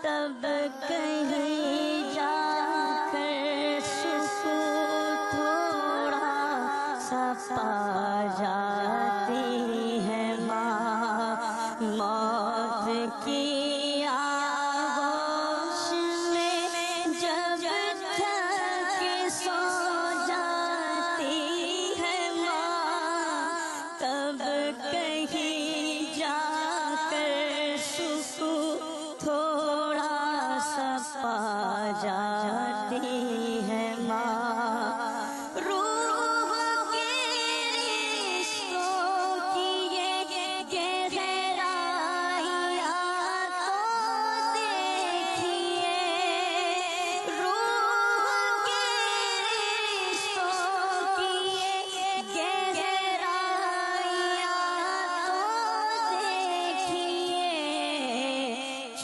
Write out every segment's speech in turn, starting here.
تب کہیں جا کر سکون تھوڑا سا پا جاتی ہے ماں، موت کی آغوش میں جب تھک سو جاتی ہے ماں، تب کہیں جا کر سکون تھوڑا سا پا جاتی ہے ماں۔ روح کے رشتوں کی یہ گہرائیاں تو دیکھیے، روح کے رشتوں کی یہ گہرائیاں تو دیکھیے،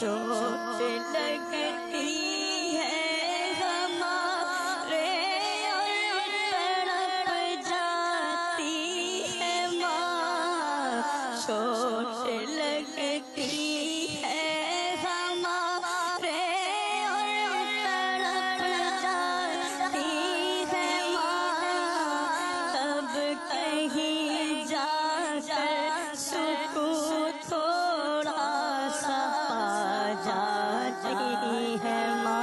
چوٹ لگتی ہے ہمارے اور تڑپ جاتی ہے ماں، چوٹ لگتی ہے ہمارے اور تڑپ جاتی ہے ماں، تب کہیں جا کر سکون تھوڑا سا پا جاتی ہے ماں۔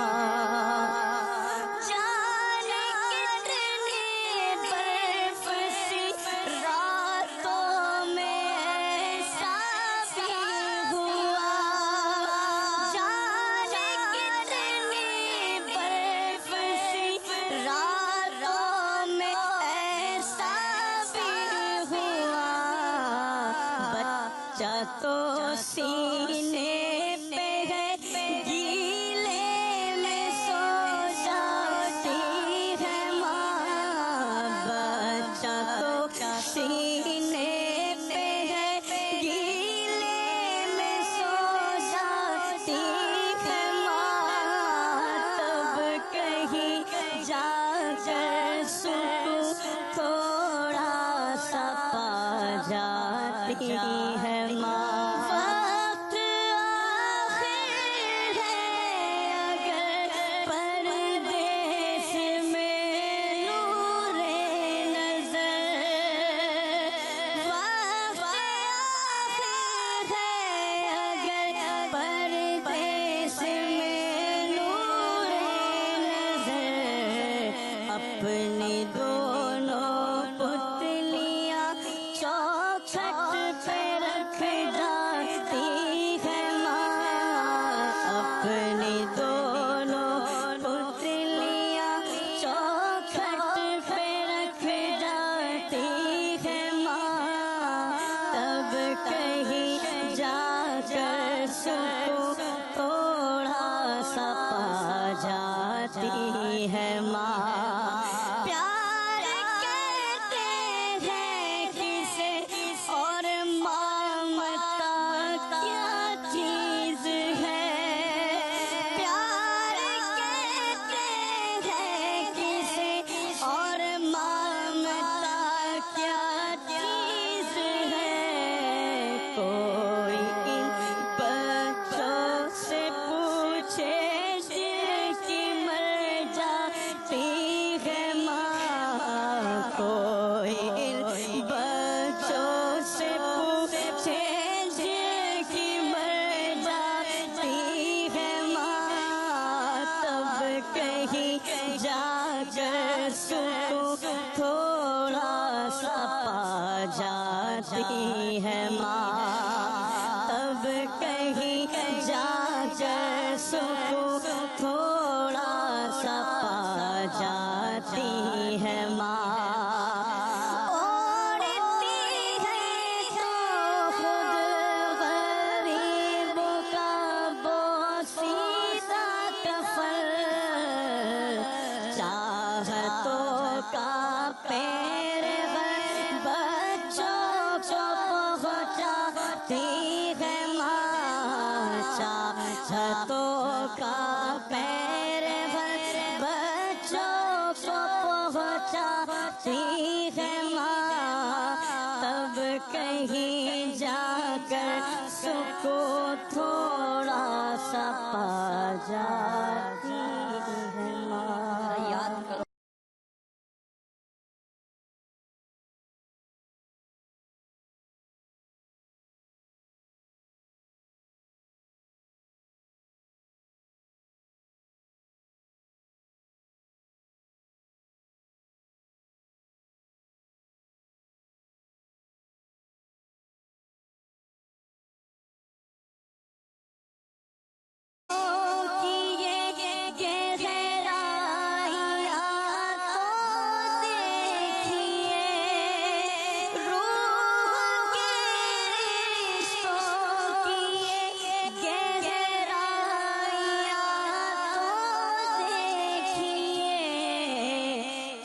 جانے کتنی برف سی راتوں میں ایسا بھی ہوا، جانے کتنی برف سی راتوں میں ایسا بھی ہوا، بچہ تو سینے پہ ہے گیلے میں سو جاتی ہے ماں، بچہ تو سینے پہ ہے گیلے میں سو جاتی ہے ماں، تب کہیں جا کر سکون تھوڑا سا پا جاتی ہے ماں۔ وقت آخر ہے اگر پردیس میں نور نظر، وقت آخر ہے اگر پردیس میں نور نظر، اپنی دونوں پتلیاں چوکھٹ پہ رکھ جاتی ہے ماں، اپنی دونوں پتلیاں چوکھٹ پہ رکھ جاتی ہے ماں، تب کہیں جا کر سکون تھوڑا سا پا جاتی ہے ماں۔ پیار کہتے ہیں کسے اور ممتا کیا چیز ہے، پیار کہتے ہیں کسے اور ممتا کیا چیز ہے، کوئی ان بچوں سے پوچھے جن کی مر جاتی ہے ماں، کوئی ان بچوں سے پوچھے جن کی مر جاتی ہے ماں، تب کہیں جا کر سکون تھوڑا سا پا جاتی ہے ماں، تب کہیں جا کر سکون تھوڑا سا پا جاتی ہے ماں۔ اوڑھتی ہے تو خود غریبوں کا بوسیدہ کفن، چاہتوں کا پیر بچوں کو پہنچاتی ہے ماں، چاہتوں کا پیر بچوں کو پہنچاتی ہے ماں، تب کہیں جا کر سکون تھوڑا سا پا جاتی ہے ماں. یاد کرو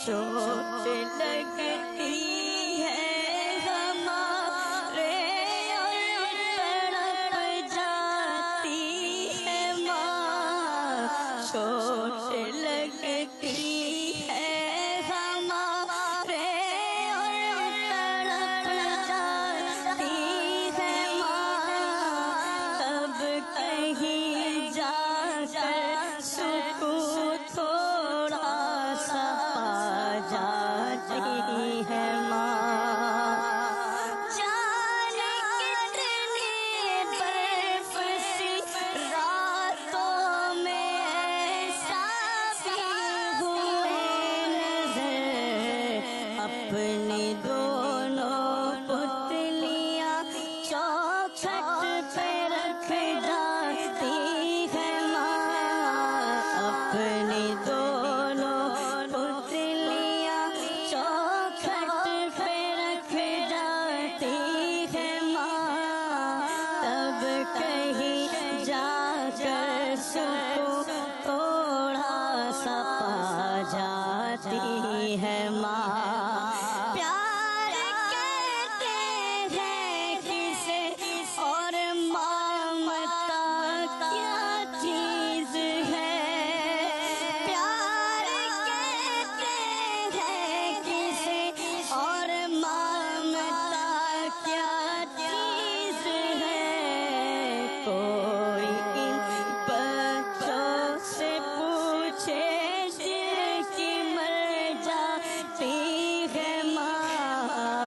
چوٹ لگتی ہے ہمارے اور تڑپ جاتی ہے ماں. چوٹ لگتی ہے ہمارے اور تڑپ جاتی ہے ماں. تب کہیں جا کر سکون تھوڑا سا جاتی ہے ماں. جانے کتنی برف سی راتوں میں ایسا بھی ہوئے نظر. اپنی دونوں پتلیاں چوکھٹ پہ رکھ جاتی ہے ماں. اپنی دونوں پتلیاں چوکھٹ پہ رکھ جاتی ہے ماں. تب کہیں جا کر سکون تھوڑا سا پا جاتی ہے ماں. پیار کہتے ہیں کسے اور ممتا کیا چیز ہے. پیار کہتے ہیں کسے اور ممتا کیا چیز ہے. کوئی ان بچوں سے پوچھے جن کی مر جاتی ہے ماں.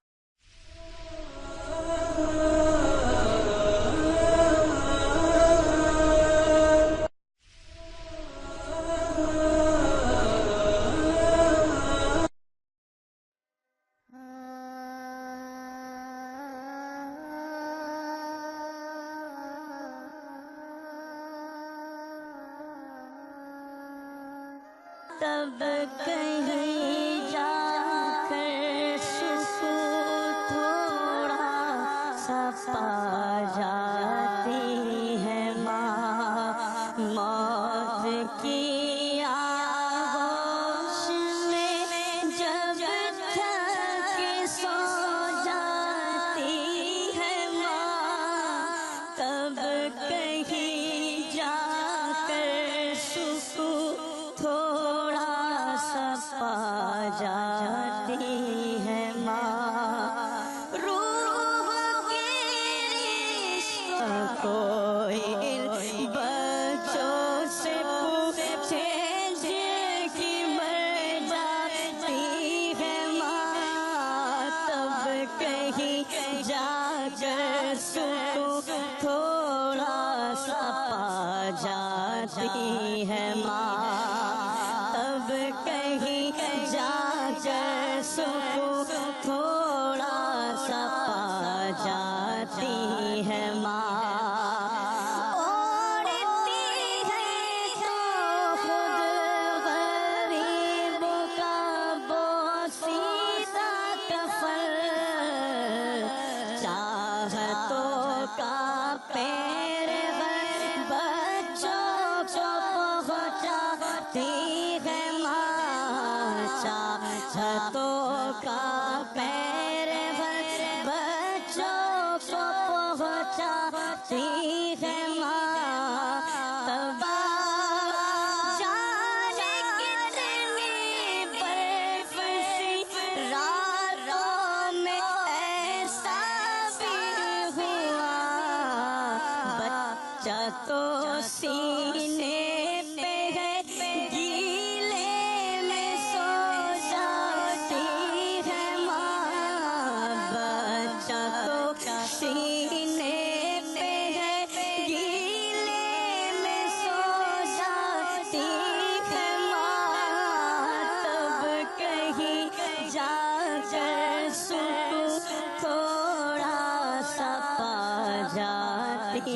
تب کہیں جا کر سکون تھوڑا سا پا جاتی ہے ماں. موت کی آغوش میں جب تھک سو جاتی ہے ماں. تب کہیں جا کر سکون تھوڑا سا پا جاتی ہے ماں. روح کی کوئی بچوں سے پوچھے جن کی مر جاتی ہے ماں. تب کہیں جا کر سکون تھوڑا سا پا جاتی ہے ماں. تب کہیں جا کر سکون تھوڑا سا پا جاتی ہے ماں. اوڑھتی ہے تو خود غریبوں کا بوسیدہ کفن. چاہتوں کا پیر بچوں کو پہنچاتی ہے ماں. چاہتوں کا سکھ تھوڑا سا پا جاتی